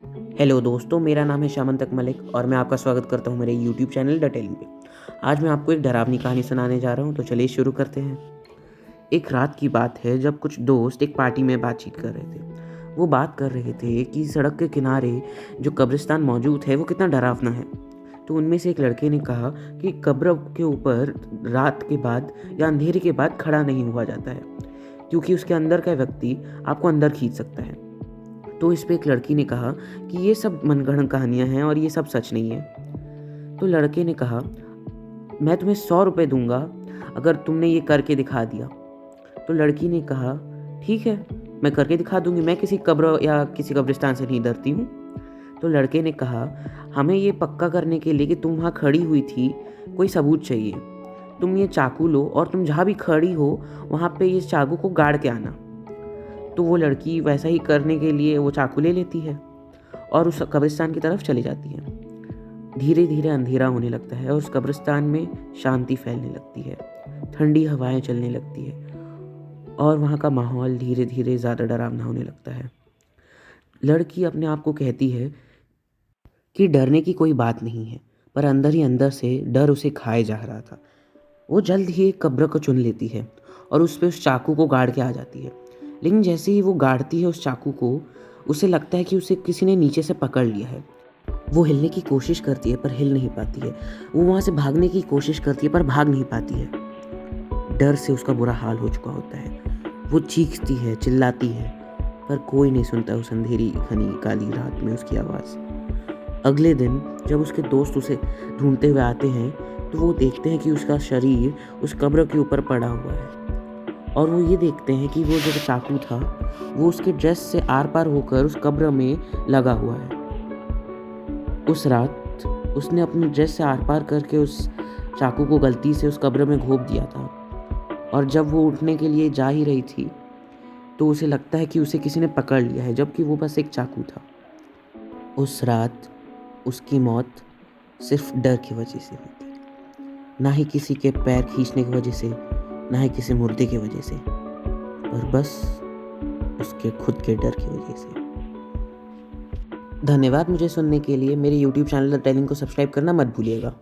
Hello दोस्तों, मेरा नाम है श्यामंतक मलिक और मैं आपका स्वागत करता हूँ मेरे यूट्यूब चैनल द टेलिंग पे। आज मैं आपको एक डरावनी कहानी सुनाने जा रहा हूँ, तो चलिए शुरू करते हैं। एक रात की बात है जब कुछ दोस्त एक पार्टी में बातचीत कर रहे थे। वो बात कर रहे थे कि सड़क के किनारे जो कब्रिस्तान मौजूद है वो कितना डरावना है। तो उनमें से एक लड़के ने कहा कि कब्र के ऊपर रात के बाद या अंधेरे के बाद खड़ा नहीं हुआ जाता है, क्योंकि उसके अंदर का व्यक्ति आपको अंदर खींच सकता है। तो इस पे एक लड़की ने कहा कि ये सब मनगढ़ंत कहानियां हैं और ये सब सच नहीं है। तो लड़के ने कहा, मैं तुम्हें 100 रुपये दूंगा अगर तुमने ये करके दिखा दिया। तो लड़की ने कहा, ठीक है, मैं करके दिखा दूंगी, मैं किसी कब्र या किसी कब्रिस्तान से नहीं डरती हूँ। तो लड़के ने कहा, हमें ये पक्का करने के लिए कि तुम वहाँ खड़ी हुई थी कोई सबूत चाहिए। तुम ये चाकू लो और तुम जहाँ भी खड़ी हो वहाँ पे ये चाकू को गाड़ के आना। तो वो लड़की वैसा ही करने के लिए वो चाकू ले लेती है और उस कब्रिस्तान की तरफ चली जाती है। धीरे धीरे अंधेरा होने लगता है और उस कब्रिस्तान में शांति फैलने लगती है, ठंडी हवाएं चलने लगती है और वहाँ का माहौल धीरे धीरे ज़्यादा डरावना होने लगता है। लड़की अपने आप को कहती है कि डरने की कोई बात नहीं है, पर अंदर ही अंदर से डर उसे खाए जा रहा था। वो जल्द ही एक कब्र को चुन लेती है और उस पे उस चाकू को गाड़ के आ जाती है। लेकिन जैसे ही वो गाड़ती है उस चाकू को, उसे लगता है कि उसे किसी ने नीचे से पकड़ लिया है। वो हिलने की कोशिश करती है पर हिल नहीं पाती है। वो वहाँ से भागने की कोशिश करती है पर भाग नहीं पाती है। डर से उसका बुरा हाल हो चुका होता है। वो चीखती है, चिल्लाती है, पर कोई नहीं सुनता उस अंधेरी घनी काली रात में उसकी आवाज़। अगले दिन जब उसके दोस्त उसे ढूंढते हुए आते हैं तो वो देखते हैं कि उसका शरीर उस कब्र के ऊपर पड़ा हुआ है और वो ये देखते हैं कि वो जो चाकू था वो उसके ड्रेस से आर पार होकर उस कब्र में लगा हुआ है। उस रात उसने अपनी ड्रेस से आर पार करके उस चाकू को गलती से उस कब्र में घोंप दिया था और जब वो उठने के लिए जा ही रही थी तो उसे लगता है कि उसे किसी ने पकड़ लिया है, जबकि वो बस एक चाकू था। उस रात उसकी मौत सिर्फ डर की वजह से हुई थी, ना ही किसी के पैर खींचने की वजह से, ना ही किसी मुर्दे की वजह से, और बस उसके खुद के डर की वजह से। धन्यवाद मुझे सुनने के लिए। मेरे YouTube चैनल द टेलिंग को सब्सक्राइब करना मत भूलिएगा।